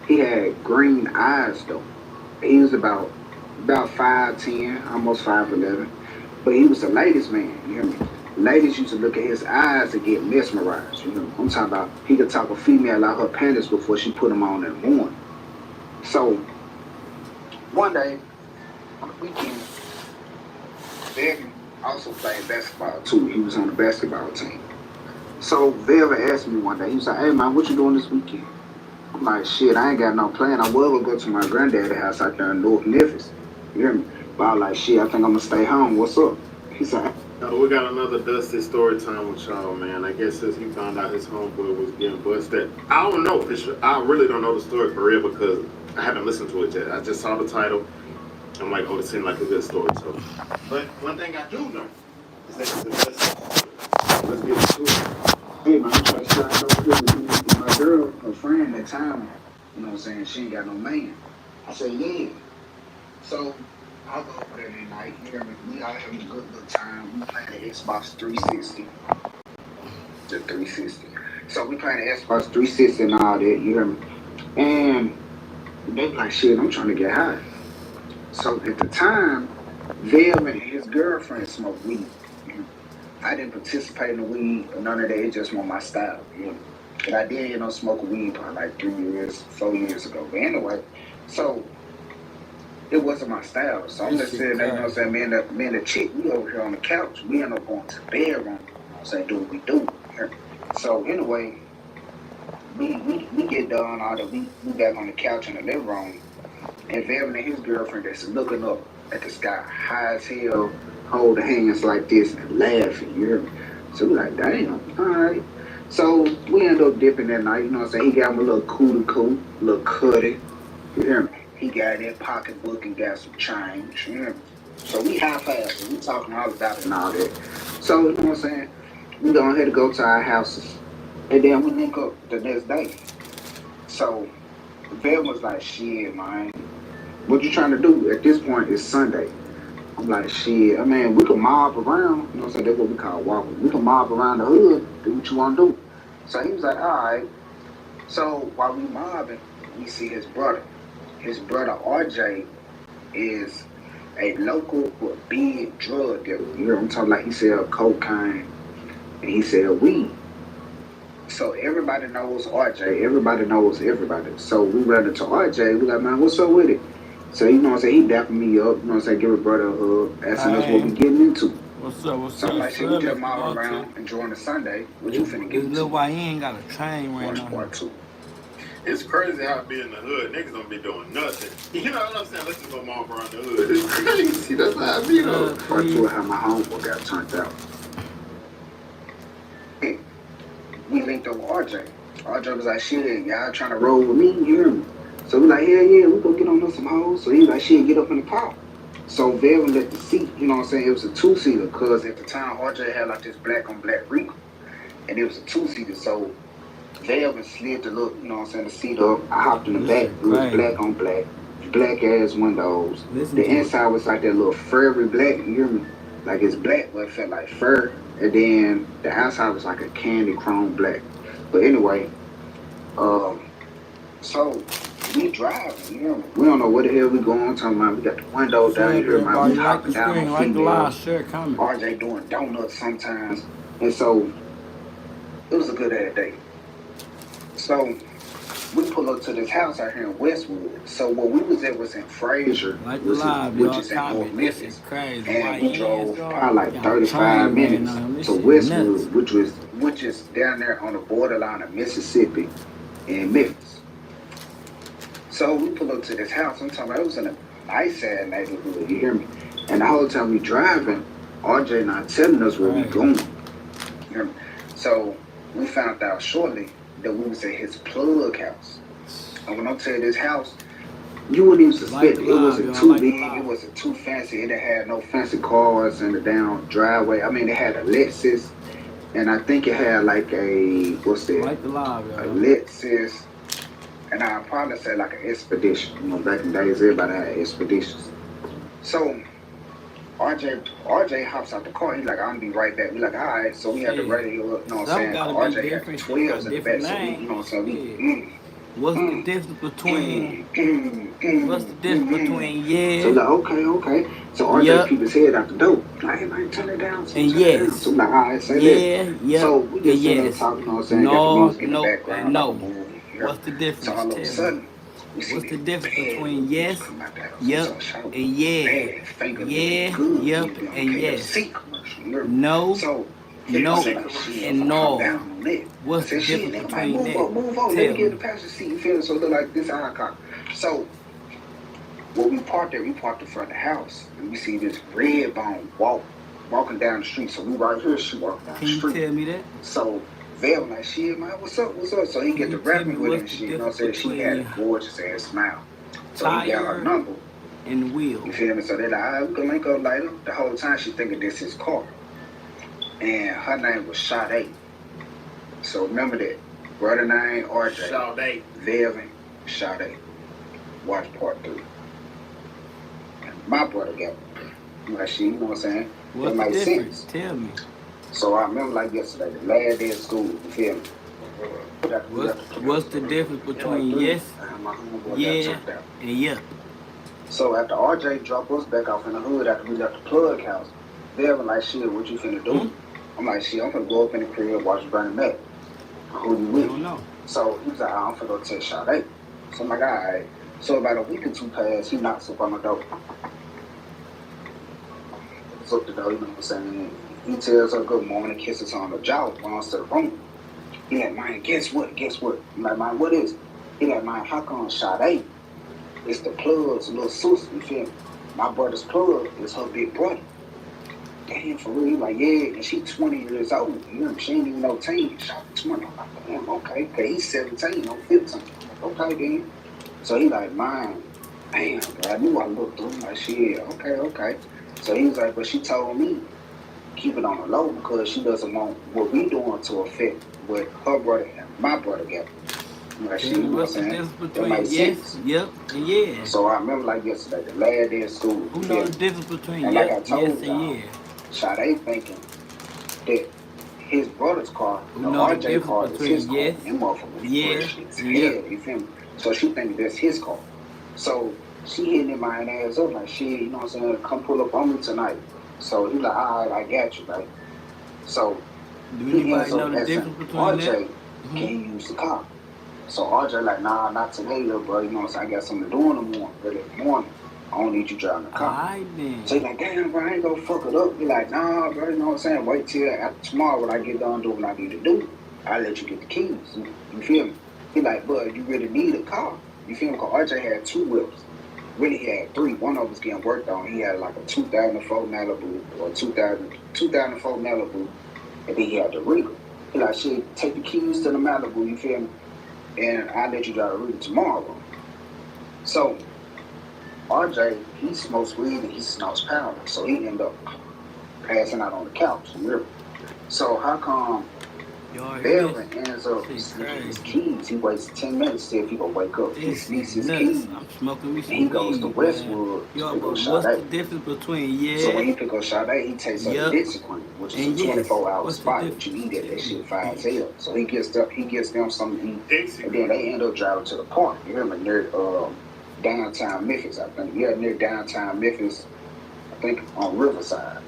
He had green eyes though. He was about 5'10", almost 5'11", but he was a ladies' man. You hear me? Ladies used to look at his eyes and get mesmerized. You know, I'm talking about he could talk a female out her panties before she put them on in the morning. So one day on the weekend, Devin also played basketball too. He was on the basketball team. So Velvin asked me one day, he was like, "Hey man, what you doing this weekend?" I'm like, "Shit, I ain't got no plan. I was gonna go to my granddaddy's house out there in North Memphis." You hear me? But I was like, "Shit, I think I'm gonna stay home. What's up?" He said, We got another Dusty story time with y'all, man. I guess since he found out his homeboy was getting busted, I don't know for sure. I really don't know the story for real because I haven't listened to it yet. I just saw the title. I'm like, oh, it seemed like a good story. So, but one thing I do know is that it's a Dusty story. Let's get into it. "Hey man, I'm trying to slide over here with me and my girl, her friend at the time. You know what I'm saying? She ain't got no man." I said, "Yeah." So I go over there that night. You hear me? We all having a good little time. We playing the Xbox 360. The 360. So we playing the Xbox 360 and all that. You hear me? And they like, "Shit, I'm trying to get high." So at the time, Velvin and his girlfriend smoked weed. I didn't participate in the weed or none of that. It just wasn't my style. You know? But I did, smoke weed probably like 3 years, 4 years ago. But anyway, so it wasn't my style. So I'm just sitting there, you know what I'm saying? Me and the chick, we over here on the couch. We end up going to the bedroom, you know what I'm saying, do what we do. So anyway, we get done all that. We back on the couch in the living room. And Velvin and his girlfriend that's looking up at the sky, high as hell, hold hands like this and laughing, you hear me? So we like, damn, all right. So we end up dipping that night, you know what I'm saying? He got him a little cootie, little cutty, you hear me? He got that pocketbook and got some change, you hear me? So we high five, we talking all about it and all that. So, you know what I'm saying? We go ahead to go to our houses. And then we link up the next day. So Velvin was like, "Shit, man. What you trying to do?" At this point, it's Sunday. I'm like, "Shit, I mean, we can mob around." You know what I'm saying? That's what we call walking. We can mob around the hood, do what you want to do. So he was like, "All right." So while we mobbing, we see his brother. His brother, RJ, is a local big drug dealer. You know what I'm talking about? He sell cocaine and he sell weed. So everybody knows RJ. Everybody knows everybody. So we run into RJ. We like, "Man, what's up with it?" So you know what I'm saying? He dapping me up. You know what I'm saying? Give a brother a hug, asking us what we getting into. What's up? What's So I'm up? like, "Shit, we just mob around, enjoying the Sunday. What you finna get This into?" little why he ain't got a train right now. Part two. It's crazy how it be in the hood. Niggas don't be doing nothing. You know what I'm saying? Let's just go mob around the hood. It's crazy. That's how I be though. Part two of how my homeboy got turned out. Hey, we linked up with RJ. RJ was like, "Shit, y'all trying to roll with me? You hear me?" So we like, "Hell yeah, we go get on us some hoes." So he like, "Shit, get up in the car." So Velvin let the seat, you know what I'm saying? It was a two-seater because at the time RJ had like this black on black Rico. And it was a two-seater. So Velvin slid the look, you know what I'm saying, the seat up. I hopped in the back. It was black on black ass windows. The inside was like that little furry black, you hear me? Like it's black, but it felt like fur. And then the outside was like a candy chrome black. But anyway, so we driving, you know. We don't know where the hell we going. Talking about we got the window down here, man. We hopping down on females. RJ doing donuts sometimes, and so it was a good ass day. So we pull up to this house out here in Westwood. So where we was at was in Fraser, which is in North Memphis, and we drove probably like 35 minutes to Westwood, which is down there on the borderline of Mississippi and Memphis. So we pull up to this house. I'm talking about it was in a nice ass neighborhood. You hear me? And the whole time we driving, RJ not telling us where we going. You hear me? So we found out shortly that we was at his plug house. And when I tell you this house, you wouldn't even suspect it. It wasn't too big. It wasn't too fancy. It had no fancy cars in the down driveway. I mean, it had a Lexus, and I think it had like a what's that? A Lexus, and I'd probably say like an Expedition. You know, back in the days, everybody had Expeditions. So RJ hops out the car. He's like, "I'm gonna be right back." We like, "All right." So we had the radio up, you know what I'm saying? RJ had the 12s in the back, so we, you know what I'm saying? What's the difference between So yeah, like, okay. So RJ yep, peep his head out the door. Like, hey man, turn it down. So and turn it down. So yes? I'm like, all right, say less. Yeah, yep, So we and just sitting there yes. talking, you know what I'm saying? Got the No, music in the no, and background like a no. movie. You hear me? What's the So difference? all of a Tell me. sudden, we see What's the this difference bad between little bitch yes, come out the house. It's yep, so shout. and yeah? Bad, finger looking Yeah, good. yep, Need to be on the and yes. KFC commercial. You hear me? No, So I no, said, like, shit, I'm and gonna calm no. down on it. I What's the said, shit, difference nigga, man, between that? move on. Let me Tell get in the me. passenger seat. You feel me? So it look like this eye cock. So when we parked there, we parked in front of the house, and we see this red bone walking down the street. So we right here, she walking down Can the you street. tell me that? So Vel like, shit, man, what's up? So he Can get you to tell me rapping with her and what's the shit. You know what I'm difference saying? She had a between gorgeous ass smile. So he got her tire number. and wheel? You feel me? So they're like, all right, we can link up later. The whole time she thinking this is his car. And her name was Sade. So remember that. Brother name RJ. Sade. Velvin Sade. Watch part 3. And my brother got like shit, you know what I'm saying? What's It the makes difference? sense. Tell me. So I remember like yesterday, the last day of school, you feel me? What's the difference between yes, yeah, and yep? So after RJ dropped us back off in the hood after we left the plug house, they were like, shit, what you finna do? I'm like, shit, I'm finna go up in the crib, watch Burning Mac. Who you I with? don't know. So he was like, I'm finna go text Sade. So I'm like, all right. So about a week or two passed, he knocks up on my door. Up the door, you know what I'm saying? He tells her good morning, kisses her on the jaw, runs to the room. He like, man, guess what? I'm like, man, what is it? He like, man, how come Sade? It's the plug's little sister, you feel me? My brother's plug is her big brother. Damn, for real? He like, yeah, and she 20 years old. You know, she ain't even no teen. She's 20. I'm like, damn, okay. Cause he's 17, I'm 15. Okay, then. So he like, man, damn, bro, I knew I looked through. Like, shit, okay. So he was like, but she told me, keep it on the low because she doesn't want what we doing to affect what her brother and my brother got. Like, Tell she, you me know what I'm what's the saying? difference That between makes yes, sense. yep, and yeah? So I remember like yesterday, the last day of school. Who knows the difference between and like yep, I told yes, and y'all, yeah? Sade thinking that his brother's car, Who the knows the RJ difference car, is his between car. yes, Them motherfuckers yeah, fresh as and hell, yep? you feel me? So she thinking that's his car. So she hitting him my ass up like, shit, you know what I'm saying? Come pull up on me tonight. So he like, all right, I got you, right? So Do he anybody ends up know the asking difference between that? RJ, can you use the car? So RJ like, nah, not today, little bro. You know what I'm saying? I got something to do in the morning, early in the morning. I don't need you driving the car. Alright then. So he like, damn, bro, I ain't gonna fuck it up. He like, nah, bro, you know what I'm saying? Wait till after tomorrow when I get done doing what I need to do. I'll let you get the keys. You feel me? He like, bro, you really need a car. You feel me? Because RJ had 2 whips. Really, he had 3. One of them was getting worked on. He had like a 2004 Malibu or 2004 Malibu. And then he had the Regal. He like, shit, take the keys to the Malibu, you feel me? And I'll let you drive the Regal tomorrow. So RJ, he smokes weed and he snorts powder. So he ended up passing out on the couch. Really. So how come Velvin ends up sneaking his keys? He waits 10 minutes to see if he gonna wake up. He sneaks his keys. I'm smoking me some and he goes to weed, Westwood man. to pick up What's Sade. the difference between yeah? So when he pick up Sade, he takes her to Dixie Queen, which is a 24-hour spot that you eat at that shit 5 tail. So he gets them something to eat, and then they end up driving to the park. You remember near downtown Memphis, I think. Yeah, near downtown Memphis, I think on Riverside.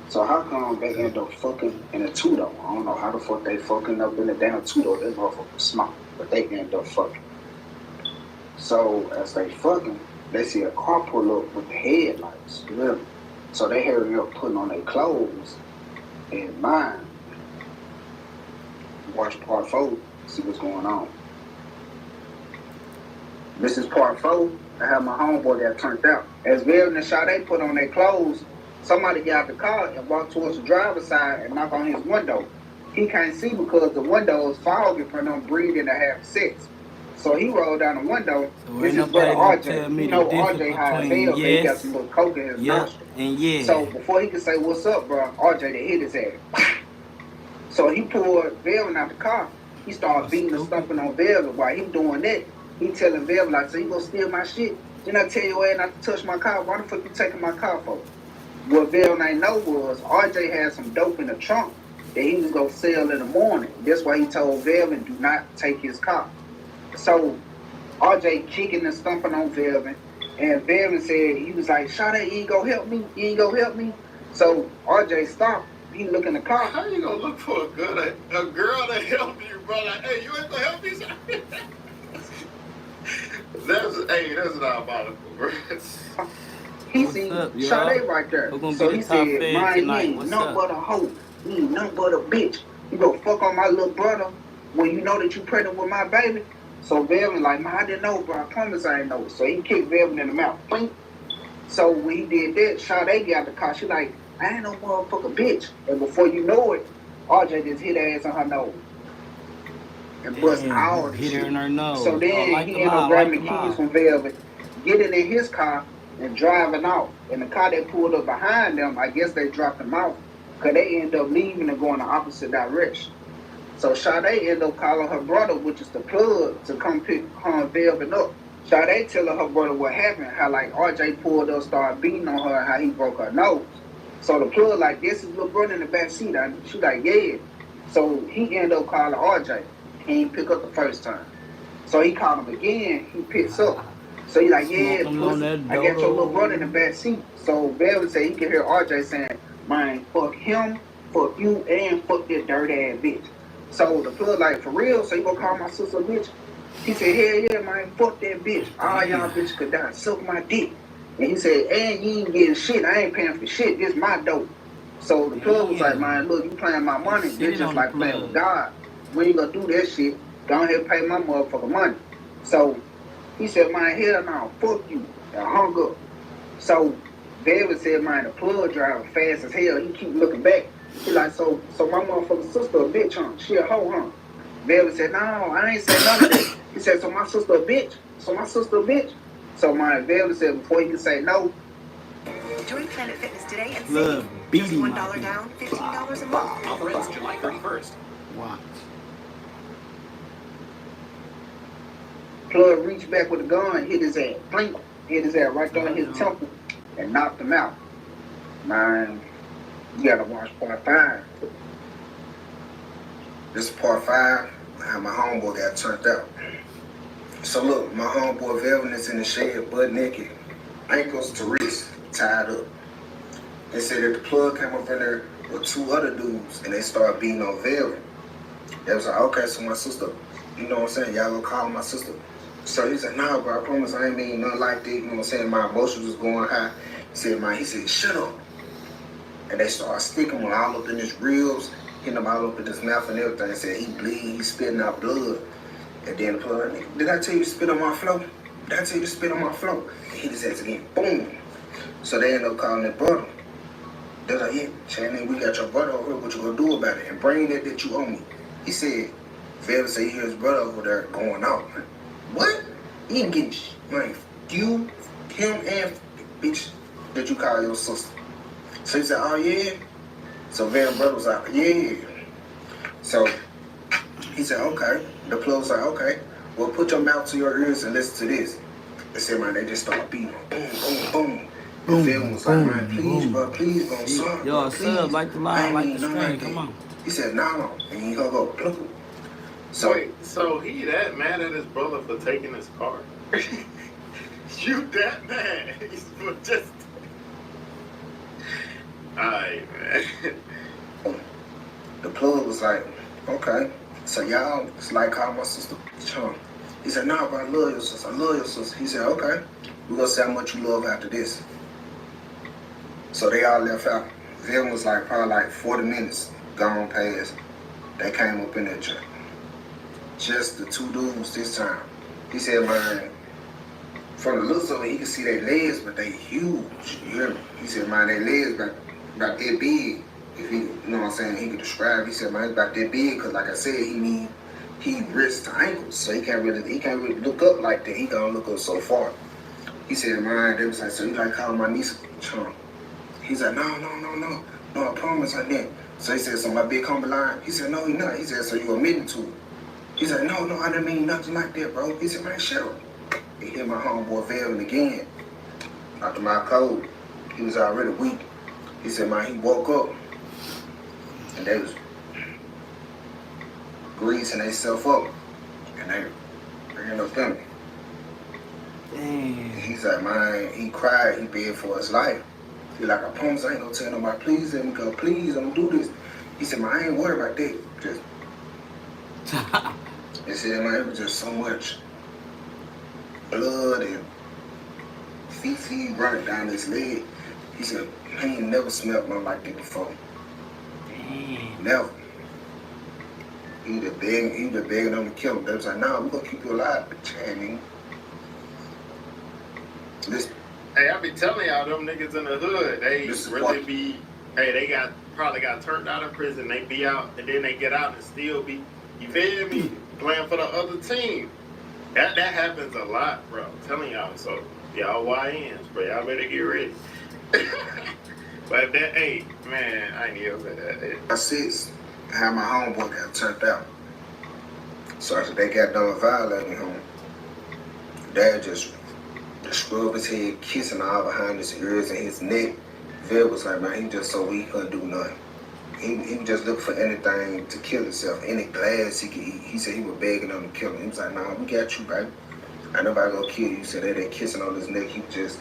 So how come they end up fucking in a two-door? I don't know how the fuck they fucking up in the damn two-door. That motherfucker smart, but they end up fucking. So as they fucking, they see a car pull up with the headlights. You know? So they hurry up putting on their clothes and mine. Watch part 4, see what's going on. This is part 4. I have my homeboy that turned out. As Velvin and Sade put on their clothes, somebody got out the car and walked towards the driver's side and knocked on his window. He can't see because the window is foggy from them breathing to have sex. So he rolled down the window. So this is brother RJ. You know RJ high as hell, yes, he got some little coke in his nostril. And yeah. So before he could say what's up, bro, RJ they hit his ass. So he pulled Velvin out the car. He started beating and stumping on Velvin. While he doing that, he telling Velvin, like, so you gonna steal my shit? Didn't I tell your ass not to touch my car? Why the fuck you taking my car for? What Velvin ain't know was RJ had some dope in the trunk that he was gonna sell in the morning. That's why he told Velvin do not take his car. So RJ kicking and stumping on Velvin. And Velvin said, he was like, Sade, you ain't gonna help me? You ain't gonna help me? So RJ stopped. He look in the car. How you gonna look for a girl to help you, bro? Like, hey, you ain't gonna help me? That's diabolical, bro. He seen Sade right there. So he said, man, you ain't nothing but a hoe. You ain't nothing but a bitch. You go fuck on my little brother when you know that you pregnant with my baby. So Velvin like, man, I didn't know, bro. I promise I didn't know. So he kicked Velvin in the mouth. Blink. So when he did that, Sade got the car. She like, I ain't no motherfucking bitch. And before you know it, RJ just hit her ass on her nose. And bust all the hit shit. her in her nose. So then he ended up grabbing the keys from Velvin, getting in his car and driving off. And the car that pulled up behind them, I guess they dropped him off because they ended up leaving and going the opposite direction. So Sade ended up calling her brother, which is the plug, to come pick her and Velvin up. Sade telling her brother what happened, how like RJ pulled up, started beating on her, how he broke her nose. So the plug like, this is little brother in the back seat. She like, yeah. So he ended up calling RJ. He didn't pick up the first time. So he called him again. He picks up. So he like, yeah, pussy, I got your little brother in the back seat. So Velvin said he could hear RJ saying, man, fuck him, fuck you, and fuck that dirty ass bitch. So the plug like, for real? So you gonna call my sister a bitch? He said, hell yeah, man, fuck that bitch. All y'all bitches could die. Suck my dick. And he said, and you ain't getting shit. I ain't paying for shit. This my dope. So the plug was like, man, look, you playing my money. You're just like playing with God. When you gonna do that shit, go ahead and pay my motherfucking money. So he said, man, hell no, fuck you. And hung up. So David said, man, the plug driving fast as hell. He keep looking back. He like, so my motherfucking sister a bitch, huh? She a hoe, huh? David said, no, I ain't said none of that. He said, so my sister a bitch? So my sister a bitch? So my David said, before he could say no. Join Planet Fitness today and save just $1 down, $15 a month. Offer ends July 31st. Watch. Plug reached back with a gun, hit his ass, blink, hit his ass right there in his temple, and knocked him out. Man, you gotta watch part 5. This is part 5, how my homeboy got turned out. So look, my homeboy Velvin is in the shed, butt naked, ankles to wrists, tied up. They said that the plug came up in there with 2 other dudes, and they started beating on Velvin. They was like, okay, so my sister, you know what I'm saying, y'all gonna call my sister. So he said, nah, bro, I promise I ain't mean nothing like that. You know what I'm saying? My emotions was going high. He said, shut up. And they started sticking him all up in his ribs, hitting him all up in his mouth and everything. Said he bleeding, he spitting out blood. And then the plug, did I tell you to spit on my floor? Did I tell you to spit on my floor? And he hit his ass again, boom. So they ended up calling their brother. They're like, yeah, Shannon, we got your brother over here. What you gonna do about it? And bring that you owe me. He said, Velvin said he hear his brother over there going out. What? He ain't getting man, you, him, and bitch that you call your sister. So he said, oh yeah? So Velvin brother was like, yeah. So he said, okay. The plug was like, okay, well put your mouth to your ears and listen to this. They said, man, they just started beating him. Boom, boom, boom. And Velvin was like, man, please, bro, please, bro, son. Yo, sub, like the line, like the screen, come on. He said, no. And he hung up, plug. So wait, so he that mad at his brother for taking his car? You that mad? He's just... Alright, man. The plug was like, okay. So y'all, it's like call my sister Chum. He said, nah, bro, I love your sister. I love your sister. He said, okay. We're going to see how much you love after this. So they all left out. Velvin was like probably like 40 minutes gone past. They came up in that truck. Just the 2 dudes this time. He said, man, from the looks of it, he could see their legs, but they huge. You hear me? He said, man, their legs about that big. If he, you know what I'm saying, he could describe. He said, man, it's about that big, because like I said, he wrists to ankles, so he can't really look up like that. He gonna look up so far. He said, man, they was like, so you gotta call my niece Chum. He's like, no, I promise I didn't. So he said, so my big homie lying? He said, no, he not. He said, so you admitting to it? He said, no, I didn't mean nothing like that, bro. He said, man, shut up. He hit my homeboy Velvin again. After my code, he was already weak. He said, man, he woke up and they was greasing themselves up. And I end up feeling. Damn. He's like, man, he cried, he begged for his life. He like, I promise I ain't gonna tell nobody, please let me go, please, don't do this. He said, man, I ain't worried about that. Just, he said, man, it was just so much blood and feces running down his leg. He said, he ain't never smelled nothing like that before. Damn. Never. He was begging them to kill him. They was like, nah, we gonna keep you alive, bitch. And this, Hey, I be telling y'all, them niggas in the hood, they really be, hey, they probably got turned out of prison. They be out, and then they get out and still be, you feel me, playing for the other team. That happens a lot, bro. I'm telling y'all. So, y'all YNs, bro, y'all better get ready. But that, hey, man, I ain't even say that. I said, how my homeboy got turned out. So after they got done violating him, Dad just scrubbed his head, kissing all behind his ears and his neck. Viv was like, man, he just so weak, he couldn't do nothing. He just looked for anything to kill himself, any glass he could eat. He said he was begging them to kill him. He was like, nah, we got you, baby. Ain't nobody gonna kill you. He said they kissing on his neck. He just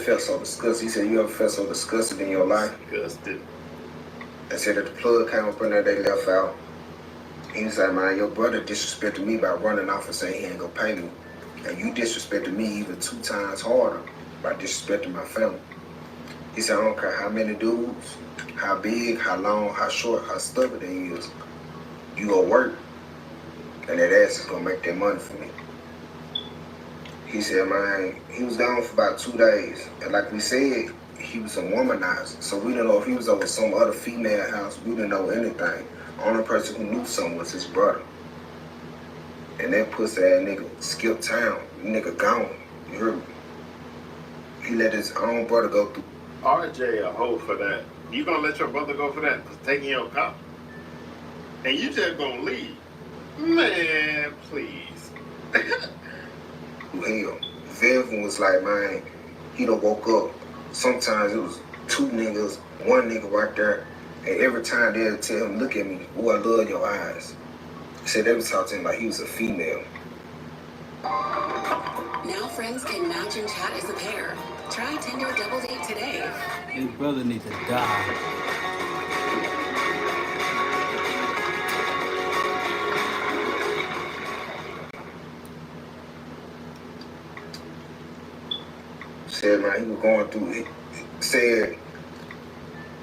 felt so disgusted. He said, you ever felt so disgusted in your life? Disgusted. They said that the plug came up in there, they left out. He was like, man, your brother disrespected me by running off and saying he ain't gonna pay me. And you disrespected me even 2 times harder by disrespecting my family. He said, I don't care how many dudes, how big, how long, how short, how stubborn they is. You gonna work, and that ass is gonna make that money for me. He said, man, he was gone for about 2 days. And like we said, he was a womanizer. So we didn't know if he was over some other female house. We didn't know anything. The only person who knew something was his brother. And that pussy ass nigga skipped town. Nigga gone. You heard me? He let his own brother go through. RJ a hoe for that. You gonna let your brother go for that? For taking your car? And you just gonna leave? Man, please. Hell, Velvin was like, man, he done woke up. Sometimes it was 2 niggas, 1 nigga right there. And every time they'd tell him, look at me, oh, I love your eyes. He said they was talking to him like he was a female. Now friends can match and chat as a pair. Try Tinder Double Date today. His brother needs to die. Said, man, he was going through it. Said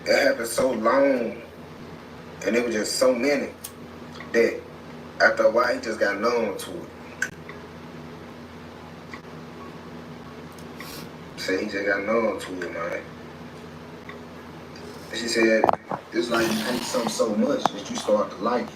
it happened so long and it was just so many that after a while he just got numb to it. Said he just got numb to it, man. She said, it's like you hate something so much that you start to like it.